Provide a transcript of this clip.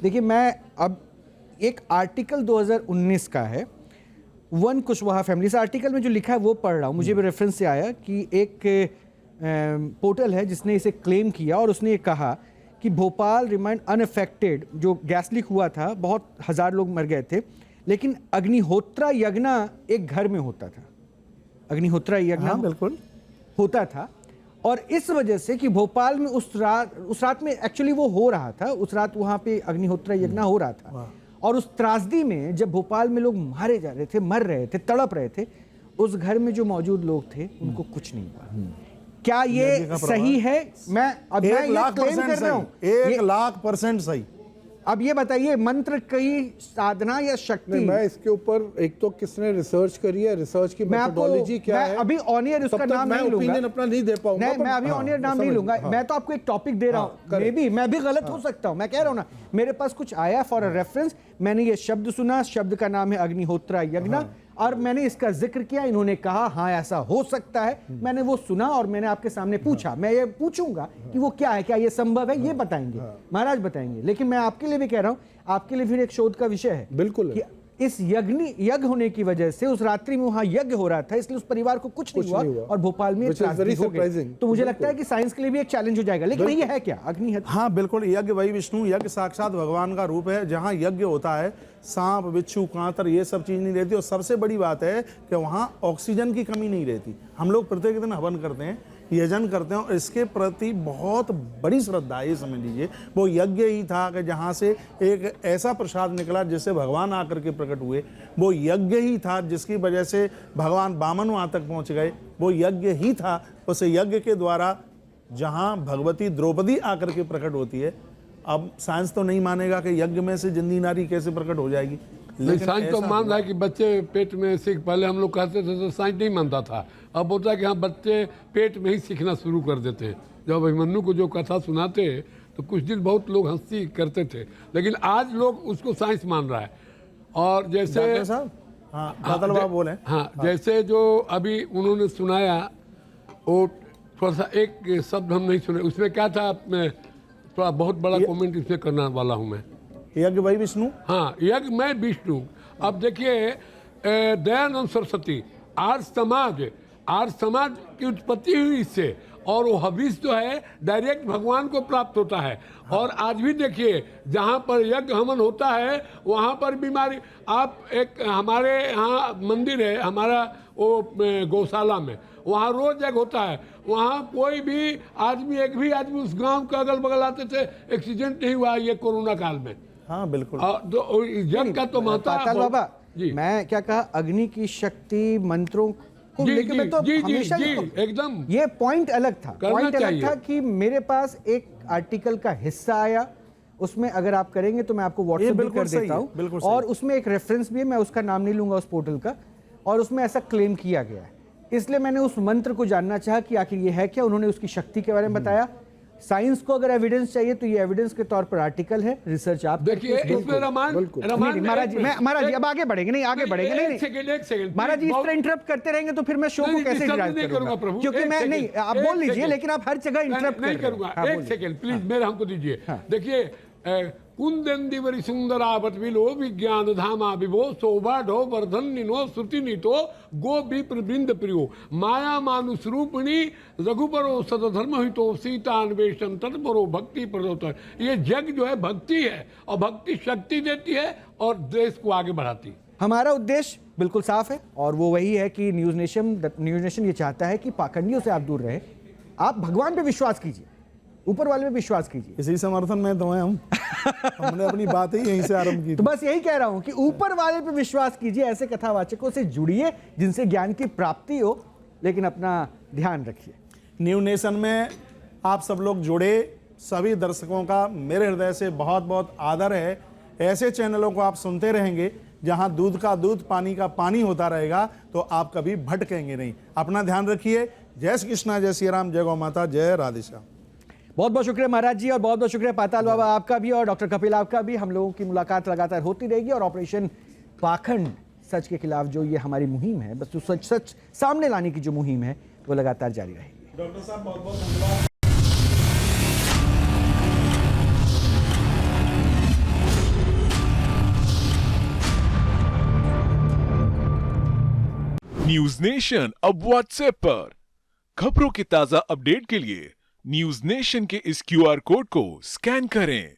देखिए, मैं अब एक आर्टिकल 2019 का है, वन कुशवाहा फैमिली। इस आर्टिकल में जो लिखा है वो पढ़ रहा हूँ, मुझे भी रेफरेंस से आया कि एक पोर्टल है जिसने इसे क्लेम किया और उसने ये कहा कि भोपाल रिमाइंड अनअफेक्टेड। जो गैस लीक हुआ था, बहुत हजार लोग मर गए थे, लेकिन अग्निहोत्रा यज्ञ एक घर में होता था। अग्निहोत्रा यज्ञ बिल्कुल होता था, और इस वजह से कि भोपाल में उस रात में एक्चुअली वो हो रहा था, उस रात वहां पे अग्निहोत्रा यज्ञ हो रहा था, और उस त्रासदी में जब भोपाल में लोग मारे जा रहे थे, मर रहे थे, तड़प रहे थे, उस घर में जो मौजूद लोग थे उनको कुछ नहीं हुआ। क्या ये सही है? मैं अब मैं ये क्लेम कर रहा हूं, 1,00,000% सही। अब ये बताइए, मंत्र की साधना या शक्ति? मैं इसके ऊपर एक तो किसने रिसर्च करी है, रिसर्च की मेथोडोलॉजी क्या है, अभी ऑनियर उसका नाम नहीं लूंगा, ओपिनियन अपना नहीं दे पाऊंगा। मैं अभी ऑनियर नाम नहीं लूंगा। मैं तो आपको एक टॉपिक दे रहा हूं, मैं भी गलत हो सकता हूं। मैं कह रहा हूं ना, मेरे पास कुछ आया फॉर अ रेफरेंस, मैंने ये शब्द सुना, शब्द का नाम है अग्निहोत्रा यज्ञ, और मैंने इसका जिक्र किया, इन्होंने कहा हाँ ऐसा हो सकता है, मैंने वो सुना और मैंने आपके सामने पूछा। मैं ये पूछूंगा कि वो क्या है, क्या ये संभव है, ये बताएंगे, महाराज बताएंगे। लेकिन मैं आपके लिए भी कह रहा हूं, आपके लिए फिर एक शोध का विषय है बिल्कुल कि इस यज्ञ होने की वजह से उस रात्रि में वहां यज्ञ हो रहा था, इसलिए उस परिवार को कुछ नहीं हुआ और भोपाल में त्रासदी हो गई। तो मुझे लगता है कि साइंस के लिए भी एक चैलेंज हो जाएगा। लेकिन ये है क्या अग्निहोत्र? हाँ बिल्कुल, यज्ञ वही विष्णु, यज्ञ साक्षात भगवान का रूप है। जहाँ यज्ञ होता है, सांप बिच्छू कांतर ये सब चीज नहीं रहती, और सबसे बड़ी बात है कि वहाँ ऑक्सीजन की कमी नहीं रहती। हम लोग प्रत्येक दिन हवन करते हैं, यजन करते हैं, और इसके प्रति बहुत बड़ी श्रद्धा है। ये समझ लीजिए वो यज्ञ ही था कि जहाँ से एक ऐसा प्रसाद निकला जिससे भगवान आकर के प्रकट हुए। वो यज्ञ ही था जिसकी वजह से भगवान वामन वहाँ तक पहुँच गए। वो यज्ञ ही था, उस यज्ञ के द्वारा जहाँ भगवती द्रौपदी आकर के प्रकट होती है। अब साइंस तो नहीं मानेगा कि यज्ञ में से जिंदी नारी कैसे प्रकट हो जाएगी, लेकिन साइंस तो मान रहा है कि बच्चे पेट में सीख, पहले हम लोग कहते थे तो साइंस नहीं मानता था। अब होता है कि हाँ बच्चे पेट में ही सीखना शुरू कर देते हैं। जब अभिमन्यु को जो कथा सुनाते तो कुछ दिन बहुत लोग हंसी करते थे, लेकिन आज लोग उसको साइंस मान रहा है। और जैसे बोले जैसे जो अभी उन्होंने सुनाया, वो थोड़ा सा एक शब्द हम नहीं सुने, उसमें क्या था, थोड़ा बहुत बड़ा कमेंट इसमें करने वाला हूँ मैं। यज्ञ वही विष्णु, हाँ यज्ञ मैं विष्णु। अब देखिए, दयानंद सरस्वती, आर्य समाज की उत्पत्ति हुई इससे, और वो हविष जो है डायरेक्ट भगवान को प्राप्त होता है। और आज भी देखिए, जहाँ पर यज्ञ हवन होता है वहाँ पर बीमारी, आप एक हमारे यहाँ मंदिर है हमारा, वो गौशाला में, वहाँ रोज यज्ञ होता है। वहाँ कोई भी आदमी, एक भी आदमी उस गांव के अगल बगल आते थे, एक्सीडेंट नहीं हुआ ये कोरोना काल में। हाँ बिल्कुल। तो यज्ञ का तो महत्व पाताल बाबा जी, मैं क्या कहा, अग्नि की शक्ति मंत्रों को लेकर मैं तो हमेशा एकदम, ये पॉइंट अलग था, कि मेरे पास एक आर्टिकल का हिस्सा आया, उसमें अगर आप करेंगे तो मैं आपको व्हाट्सएप भी कर देता हूँ, और उसमें एक रेफरेंस भी है, मैं उसका नाम नहीं लूंगा उस पोर्टल का, और उसमें ऐसा क्लेम किया गया है। इसलिए मैंने उस मंत्र को जानना चाहा कि आखिर ये है क्या। उन्होंने उसकी शक्ति के बारे में बताया। साइंस को अगर एविडेंस चाहिए तो ये एविडेंस के तौर पर आर्टिकल है, रिसर्च आप देखिए। इसमें रामायण महाराज जी अब आगे बढ़ेंगे नहीं, आगे बढ़ेंगे नहीं, एक सेकंड महाराज जी, इस तरह इंटरप्ट करते रहेंगे तो फिर मैं शो को कैसे ड्राइव करूंगा प्रभु, क्योंकि मैं नहीं, आप बोल लीजिए, लेकिन आप हर जगह इंटरप्ट नहीं करूंगा। एक सेकंड प्लीज, मेरे हमको दीजिए। देखिए, कुंदेंदिवरी सुंदरावत विलो विज्ञान धामा विभो शोभा ढो वर्धन निनो श्रुति नितो गो विप्र वृंद प्रियो माया मानुष रूपिणी रघुपरो सतधर्म हितो सीतान्वेषण तत्परो भक्ति प्रदोतर। ये जग जो है भक्ति है, और भक्ति शक्ति देती है और देश को आगे बढ़ाती है। हमारा उद्देश्य बिल्कुल साफ है, और वो वही है कि न्यूज नेशन ये चाहता है कि पाखंडियों से आप दूर रहें, आप भगवान पे विश्वास कीजिए, ऊपर वाले पे विश्वास कीजिए। इसी समर्थन में तो हैं हम। हमने अपनी बात ही यहीं से आरंभ की। तो बस यही कह रहा हूं कि ऊपर वाले पे विश्वास कीजिए, ऐसे कथावाचकों से जुड़िए जिनसे ज्ञान की प्राप्ति हो, लेकिन अपना ध्यान रखिए। न्यू नेशन में आप सब लोग जुड़े, सभी दर्शकों का मेरे हृदय से बहुत बहुत आदर है। ऐसे चैनलों को आप सुनते रहेंगे जहां दूध का दूध, पानी का पानी होता रहेगा, तो आप कभी भटकेंगे नहीं। अपना ध्यान रखिए। जय श्री कृष्णा, जय श्री राम, जय गौ माता, जय राधे श्याम। बहुत बहुत शुक्रिया महाराज जी, और बहुत बहुत शुक्रिया पाताल बाबा आपका भी, और डॉक्टर कपिल आपका भी। हम लोगों की मुलाकात लगातार होती रहेगी, और ऑपरेशन पाखंड, सच के खिलाफ जो ये हमारी मुहिम है, बस सच सामने लाने की जो मुहिम है, वो लगातार जारी रहेगी। डॉक्टर साहब बहुत बहुत धन्यवाद। न्यूज नेशन अब व्हाट्सएप पर। खबरों के ताजा अपडेट के लिए न्यूज नेशन के इस क्यूआर कोड को स्कैन करें।